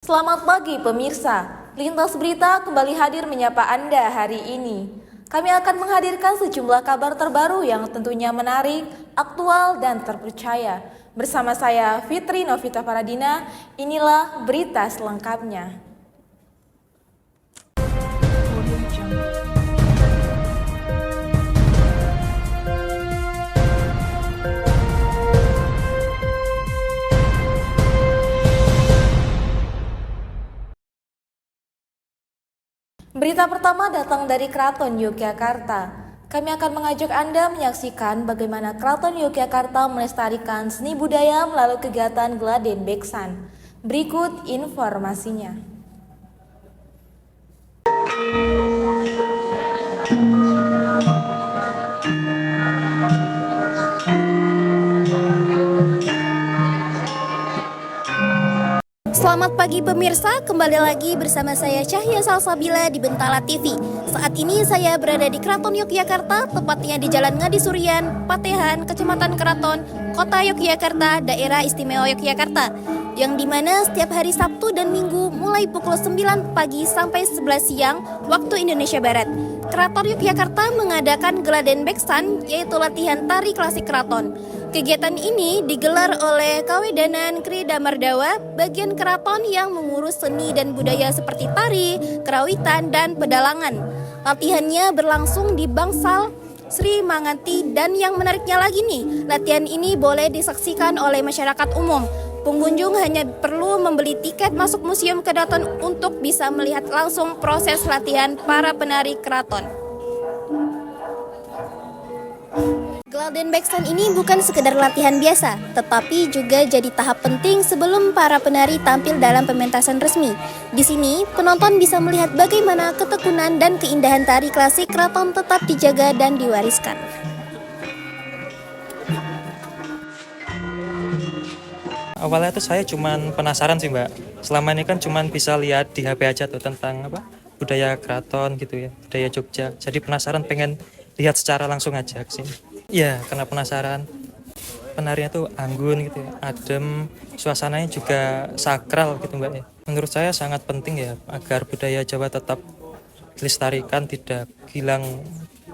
Selamat pagi pemirsa, Lintas Berita kembali hadir menyapa Anda hari ini. Kami akan menghadirkan sejumlah kabar terbaru yang tentunya menarik, aktual, dan terpercaya. Bersama saya Fitri Novita Paradina, inilah berita selengkapnya. Berita pertama datang dari Keraton Yogyakarta. Kami akan mengajak Anda menyaksikan bagaimana Keraton Yogyakarta melestarikan seni budaya melalui kegiatan Geladen Beksan. Berikut informasinya. Selamat pagi pemirsa, kembali lagi bersama saya Cahya Salsabila di Bentala TV. Saat ini saya berada di Keraton Yogyakarta, tepatnya di Jalan Ngadi Surian, Patehan, Kecamatan Keraton, Kota Yogyakarta, Daerah Istimewa Yogyakarta. Yang dimana setiap hari Sabtu dan Minggu mulai pukul 9 pagi sampai 11 siang waktu Indonesia Barat. Keraton Yogyakarta mengadakan Geladen Beksan, yaitu latihan tari klasik keraton. Kegiatan ini digelar oleh Kawedanan Kri Damardawa, bagian keraton yang mengurus seni dan budaya seperti tari, kerawitan, dan pedalangan. Latihannya berlangsung di Bangsal Sri Manganti, dan yang menariknya lagi nih, latihan ini boleh disaksikan oleh masyarakat umum. Pengunjung hanya perlu membeli tiket masuk Museum Kedaton untuk bisa melihat langsung proses latihan para penari keraton. Geladen Beksan ini bukan sekedar latihan biasa, tetapi juga jadi tahap penting sebelum para penari tampil dalam pementasan resmi. Di sini, penonton bisa melihat bagaimana ketekunan dan keindahan tari klasik keraton tetap dijaga dan diwariskan. Awalnya tuh saya cuman penasaran sih Mbak. Selama ini kan cuman bisa lihat di HP aja tuh tentang budaya keraton gitu ya, budaya Jogja. Jadi penasaran pengen lihat secara langsung aja ke sini. Iya, karena penasaran. Penarinya tuh anggun gitu ya, adem, suasananya juga sakral gitu Mbak ya. Menurut saya sangat penting ya agar budaya Jawa tetap dilestarikan, tidak hilang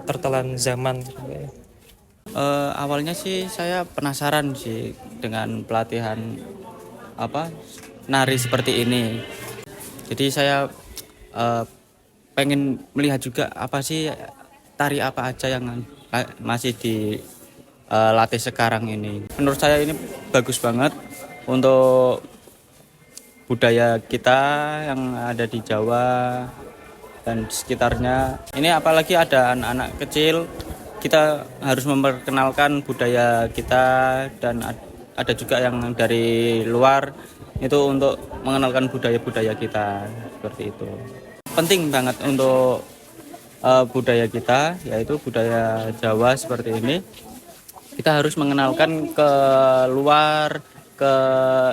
tertelan zaman gitu Mbak ya. Awalnya sih saya penasaran sih dengan pelatihan nari seperti ini. Jadi saya pengen melihat juga apa sih tari apa aja yang masih dilatih sekarang ini. Menurut saya ini bagus banget untuk budaya kita yang ada di Jawa dan sekitarnya. Ini apalagi ada anak-anak kecil, kita harus memperkenalkan budaya kita, dan ada juga yang dari luar itu untuk mengenalkan budaya-budaya kita seperti itu. Penting banget untuk budaya kita, yaitu budaya Jawa seperti ini. Kita harus mengenalkan ke luar, ke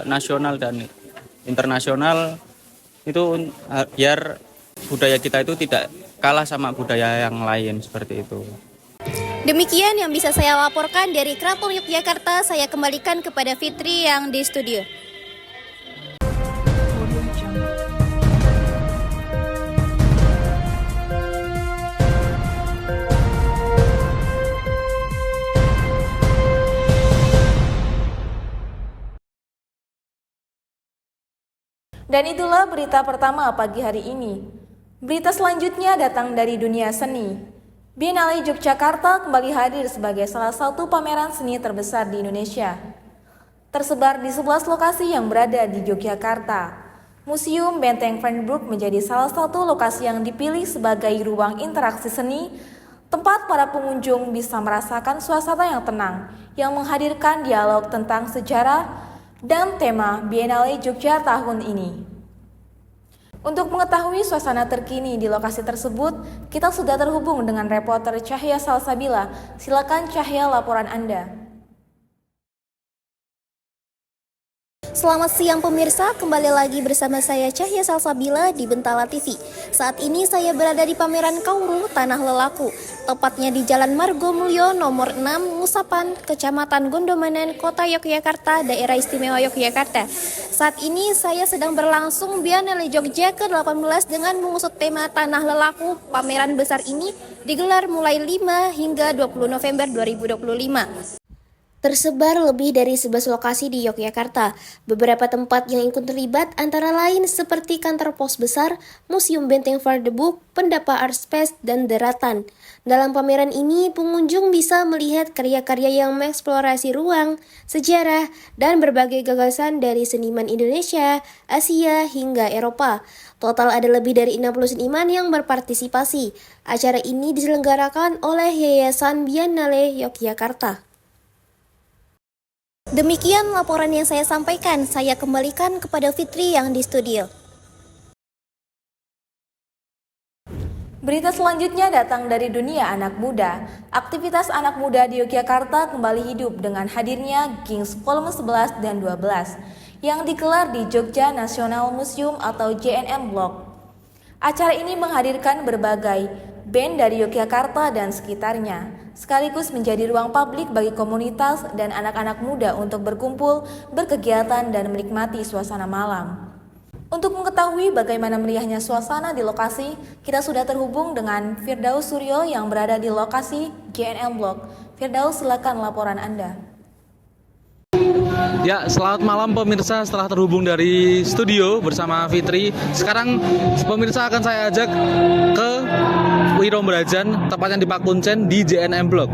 nasional dan internasional itu biar budaya kita itu tidak kalah sama budaya yang lain seperti itu. Demikian yang bisa saya laporkan dari Keraton Yogyakarta. Saya kembalikan kepada Fitri yang di studio. Dan itulah berita pertama pagi hari ini. Berita selanjutnya datang dari dunia seni. Biennale Yogyakarta kembali hadir sebagai salah satu pameran seni terbesar di Indonesia. Tersebar di 11 lokasi yang berada di Yogyakarta. Museum Benteng Van Broek menjadi salah satu lokasi yang dipilih sebagai ruang interaksi seni, tempat para pengunjung bisa merasakan suasana yang tenang, yang menghadirkan dialog tentang sejarah dan tema Biennale Jogja tahun ini. Untuk mengetahui suasana terkini di lokasi tersebut, kita sudah terhubung dengan reporter Cahya Salsabila. Silakan Cahya, laporan Anda. Selamat siang pemirsa, kembali lagi bersama saya Cahya Salsabila di Bentala TV. Saat ini saya berada di pameran Kauru Tanah Lelaku, tepatnya di Jalan Margomulyo nomor 6, Ngusapan, Kecamatan Gondomanan, Kota Yogyakarta, Daerah Istimewa Yogyakarta. Saat ini saya sedang berlangsung Biennale Jogja ke-18 dengan mengusut tema Tanah Lelaku. Pameran besar ini digelar mulai 5 hingga 20 November 2025. Tersebar lebih dari 11 lokasi di Yogyakarta. Beberapa tempat yang ikut terlibat antara lain seperti kantor pos besar, Museum Benteng Fardebuk, Pendapa Art Space, dan Daratan. Dalam pameran ini, pengunjung bisa melihat karya-karya yang mengeksplorasi ruang, sejarah, dan berbagai gagasan dari seniman Indonesia, Asia, hingga Eropa. Total ada lebih dari 60 seniman yang berpartisipasi. Acara ini diselenggarakan oleh Yayasan Biennale Yogyakarta. Demikian laporan yang saya sampaikan. Saya kembalikan kepada Fitri yang di studio. Berita selanjutnya datang dari dunia anak muda. Aktivitas anak muda di Yogyakarta kembali hidup dengan hadirnya Gigs Volume 11 dan 12 yang digelar di Jogja National Museum atau JNM Block. Acara ini menghadirkan berbagai band dari Yogyakarta dan sekitarnya, sekaligus menjadi ruang publik bagi komunitas dan anak-anak muda untuk berkumpul, berkegiatan, dan menikmati suasana malam. Untuk mengetahui bagaimana meriahnya suasana di lokasi, kita sudah terhubung dengan Firdaus Suryo yang berada di lokasi JNM Block. Firdaus, silakan laporan Anda. Ya, selamat malam pemirsa, setelah terhubung dari studio bersama Fitri. Sekarang pemirsa akan saya ajak ke Wirombrajan, tepatnya di Pakuncen di JNM Block.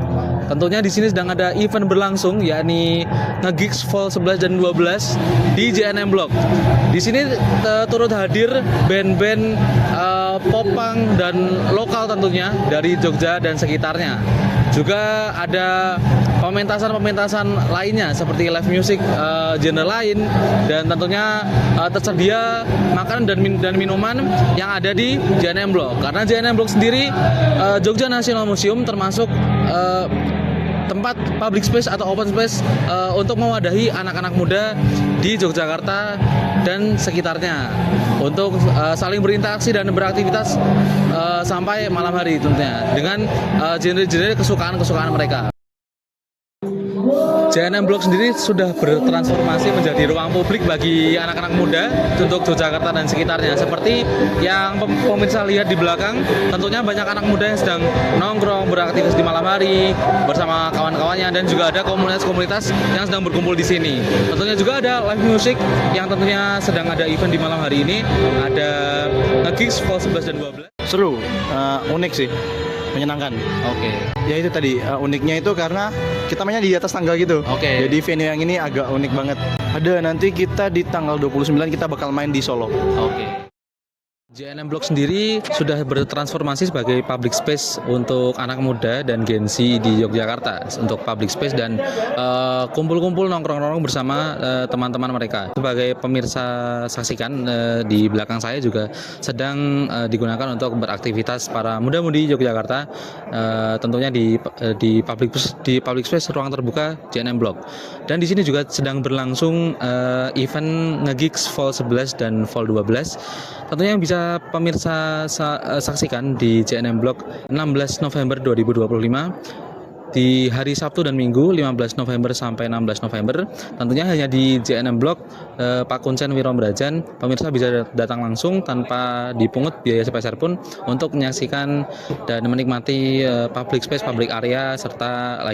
Tentunya di sini sedang ada event berlangsung, yakni Nge-Gigs Vol 11 dan 12 di JNM Block. Di sini turut hadir band-band popang dan lokal tentunya dari Jogja dan sekitarnya. Juga ada pementasan lainnya seperti live music genre lain, dan tentunya tersedia makanan dan minuman yang ada di JNM Block. Karena JNM Block sendiri Jogja National Museum termasuk tempat public space atau open space untuk mewadahi anak-anak muda di Yogyakarta dan sekitarnya untuk saling berinteraksi dan beraktivitas sampai malam hari tentunya dengan genre-genre kesukaan mereka. JNM Block sendiri sudah bertransformasi menjadi ruang publik bagi anak-anak muda untuk Yogyakarta dan sekitarnya. Seperti yang pemirsa lihat di belakang, tentunya banyak anak muda yang sedang nongkrong, beraktivitas di malam hari bersama kawan-kawannya, dan juga ada komunitas-komunitas yang sedang berkumpul di sini. Tentunya juga ada live music yang tentunya sedang ada event di malam hari ini. Ada Nge-Gigs Vol 11 dan 12. Seru, unik sih, menyenangkan. Oke. Ya itu tadi, uniknya itu karena kita mainnya di atas tangga gitu. Oke. Jadi venue yang ini agak unik banget. Ada nanti kita di tanggal 29 kita bakal main di Solo. Oke. JNM Block sendiri sudah bertransformasi sebagai public space untuk anak muda dan Gen Z di Yogyakarta, untuk public space dan kumpul-kumpul nongkrong-nongkrong bersama teman-teman mereka. Sebagai pemirsa saksikan, di belakang saya juga sedang digunakan untuk beraktivitas para muda-mudi Yogyakarta, tentunya di public space ruang terbuka JNM Block. Dan di sini juga sedang berlangsung event Nge-Gigs Vol 11 dan Vol 12. Tentunya yang bisa pemirsa saksikan di JNM Block 16 November 2025 di hari Sabtu dan Minggu 15 November sampai 16 November. Tentunya hanya di JNM Block Pakuncen Wirombrajan. Pemirsa bisa datang langsung tanpa dipungut biaya sepeser pun untuk menyaksikan dan menikmati public space, public area, serta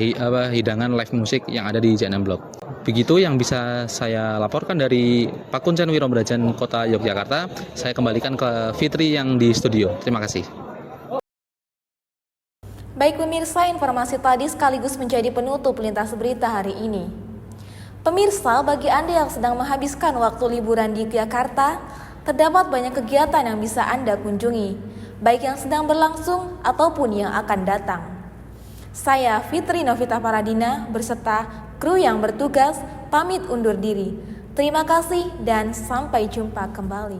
hidangan live musik yang ada di JNM Block. Begitu yang bisa saya laporkan dari Pakuncen Wirombrajan, Kota Yogyakarta. Saya kembalikan ke Fitri yang di studio. Terima kasih. Baik pemirsa, informasi tadi sekaligus menjadi penutup lintas berita hari ini. Pemirsa, bagi Anda yang sedang menghabiskan waktu liburan di Yogyakarta, terdapat banyak kegiatan yang bisa Anda kunjungi, baik yang sedang berlangsung ataupun yang akan datang. Saya Fitri Novita Paradina berserta kru yang bertugas pamit undur diri. Terima kasih dan sampai jumpa kembali.